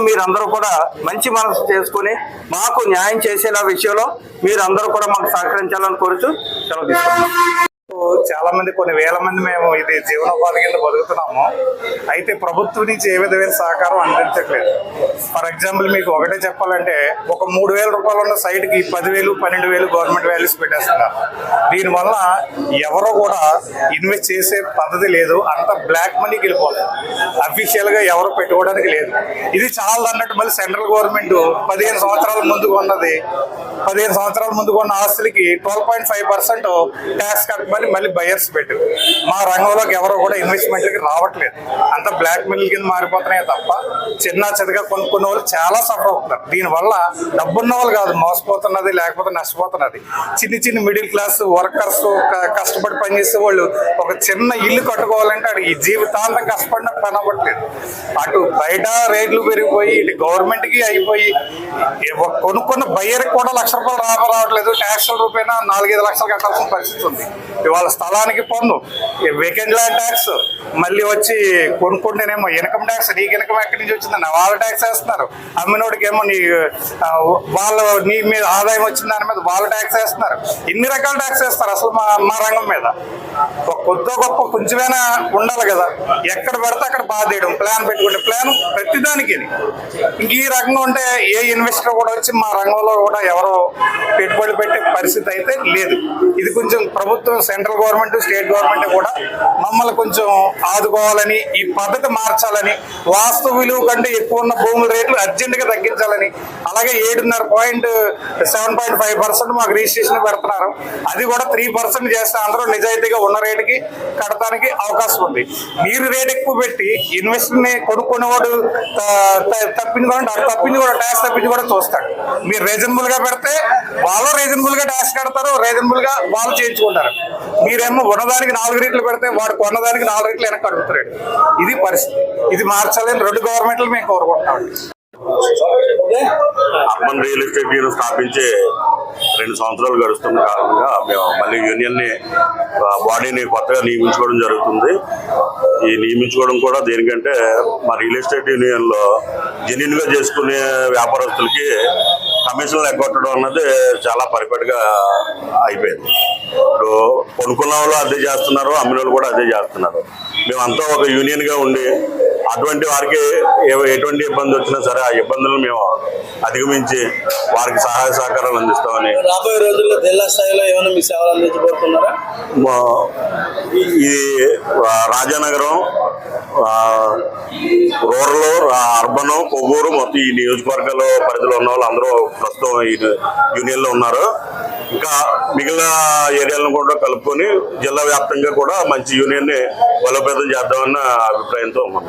మీరందరూ కూడా మంచి మనసు చేసుకుని మాకు న్యాయం చేసేలా విషయంలో మీరందరూ కూడా మాకు సహకరించాలని కోరుతూ సెలవు తీసుకుంటున్నాం. చాలా మంది కొన్ని వేల మంది మేము ఇది జీవనోపాధి కింద బతుకుతున్నాము. అయితే ప్రభుత్వం నుంచి ఏ విధమైన సహకారం అందించట్లేదు. ఫర్ ఎగ్జాంపుల్ మీకు ఒకటే చెప్పాలంటే, ఒక 3,000 రూపాయలు ఉన్న సైట్కి 10,000, 12,000 గవర్నమెంట్ వాల్యూస్ పెట్టేస్తున్నారు. దీనివల్ల ఎవరో కూడా ఇన్వెస్ట్ చేసే పద్ధతి లేదు, అంత బ్లాక్ మనీకి వెళ్ళిపోతుంది. అఫీషియల్ గా ఎవరు పెట్టుకోవడానికి లేదు. ఇది చాలా అన్నట్టు మళ్ళీ సెంట్రల్ గవర్నమెంట్ 15 సంవత్సరాల ముందు కొన్నది, 15 సంవత్సరాల ముందు కొన్న ఆస్తులకి 12.5% ట్యాక్స్ కట్టమని మళ్ళీ బయర్స్ పెట్టు. మా రంగంలోకి ఎవరో కూడా ఇన్వెస్ట్మెంట్లకి రావట్లేదు. అంత బ్లాక్ మెయిల్ కింద మారిపోతున్నాయి తప్ప చిన్న చిన్నగా కొనుక్కున్న వాళ్ళు చాలా సఫర్ అవుతున్నారు. దీనివల్ల డబ్బున్న వాళ్ళు కాదు మోసపోతున్నది, లేకపోతే నష్టపోతున్నది. చిన్న మిడిల్ క్లాస్ వర్కర్స్ కష్టపడి పనిచేసే వాళ్ళు ఒక చిన్న ఇల్లు కట్టుకోవాలంటే అది ఈ జీవితాంతం కష్టపడిన పని అవ్వట్లేదు. అటు బయట రేట్లు పెరిగిపోయి, ఇటు గవర్నమెంట్ కి అయిపోయి, కొనుక్కున్న బయ్యర్కి కూడా ₹1,00,000 రావట్లేదు. ట్యాక్స్ రూపాయన 4-5 లక్షలు కట్టాల్సిన పరిస్థితి ఉంది. ఇవాళ స్థలానికి పన్ను, వేకెంట్ ల్యాండ్ ట్యాక్స్, మళ్ళీ వచ్చి కొనుక్కుంటేనేమో ఇన్కమ్ ట్యాక్స్. నీకు ఇన్కమ్ ఎక్కడి నుంచి వచ్చిందని వాళ్ళ ట్యాక్స్ వేస్తున్నారు. అమ్మినోడికి ఏమో నీ మీద ఆదాయం వచ్చిన దాని మీద వాళ్ళ ట్యాక్స్ వేస్తున్నారు. ఇన్ని రకాల ట్యాక్స్ వేస్తారు అసలు మా రంగం మీద. ఒక కొద్ది గొప్ప కొంచెమైనా ఉండాలి కదా. ఎక్కడ పెడితే అక్కడ బాధేయడం, ప్లాన్ పెట్టుకుంటే ప్లాన్ ప్రతిదానికి. ఇంక ఈ రకంగా ఉంటే ఏ ఇన్వెస్టర్ కూడా వచ్చి మా రంగంలో కూడా ఎవరో పెట్టుబడి పెట్టే పరిస్థితి అయితే లేదు. ఇది కొంచెం ప్రభుత్వం, సెంట్రల్ గవర్నమెంట్, స్టేట్ గవర్నమెంట్ కూడా మమ్మల్ని కొంచెం ఆదుకోవాలని, ఈ పద్ధతి మార్చాలని, వాస్తు విలువ కంటే ఎక్కువ ఉన్న భూముల రేట్లు అర్జెంట్ గా తగ్గించాలని, అలాగే 7.5% మాకు రిజిస్ట్రేషన్ పెడుతున్నారు. అది కూడా 3% చేస్తే అందరూ నిజాయితీగా ఉన్న రేటుకి కడటానికి అవకాశం ఉంది. మీరు రేట్ ఎక్కువ పెట్టి ఇన్వెస్టర్ ని కొనుక్కునేవాడు తప్పింది కూడా ట్యాక్స్ తప్పించి కూడా చూస్తాడు. మీరు రీజనబుల్ గా పెడితే వాళ్ళు రీజనబుల్ గా ట్యాక్స్ కడతారు, రీజనబుల్ గా వాళ్ళు చేయించుకుంటారు. మీరేమో ఉన్నదానికి 4 రెట్లు పెడితే వాడు కొన్నదానికి 4 రెట్లు వెనక్కి అడుగుతాడు. ఇది పరిస్థితి. ఇది మార్చాలని 2 గవర్నమెంట్లు మేము కోరుకుంటున్నాం. అర్బన్ రియల్ ఎస్టేట్ యూనియన్ స్థాపించి 2 సంవత్సరాలు గడుస్తున్న కారణంగా మేము మళ్ళీ యూనియన్ ని బాడీని కొత్తగా నియమించుకోవడం జరుగుతుంది. ఈ నియమించుకోవడం కూడా దేనికంటే మా రియల్ ఎస్టేట్ యూనియన్ లో జెన్యూన్ గా చేసుకునే వ్యాపారస్తులకి కమిషన్లు ఎగ్గొట్టడం అన్నది చాలా పరిపాటిగా అయిపోయింది. ఇప్పుడు కొనుక్కున్న వాళ్ళు అదే చేస్తున్నారు, అమ్మిన వాళ్ళు కూడా అదే చేస్తున్నారు. మేమంతా ఒక యూనియన్ గా ఉండి అటువంటి వారికి ఎటువంటి ఇబ్బంది వచ్చినా సరే ఆ ఇబ్బందులను మేము అధిగమించి వారికి సహాయ సహకారాలు అందిస్తామని. రాబోయే రోజుల్లో జిల్లా స్థాయిలో ఏమైనా మీ సేవలు అందించబోతున్నారా? ఇది రాజానగరం, రూరల్, అర్బన్, కొవ్వూరు మొత్తం ఈ నియోజకవర్గాల పరిధిలో ఉన్న వాళ్ళు అందరూ ప్రస్తుతం ఈ యూనియన్ లో ఉన్నారు. ఇంకా మిగిలిన ఏరియాలను కూడా కలుపుకొని జిల్లా వ్యాప్తంగా కూడా మంచి యూనియన్ ని బలోపేతం చేద్దామన్న అభిప్రాయంతో ఉన్నాం.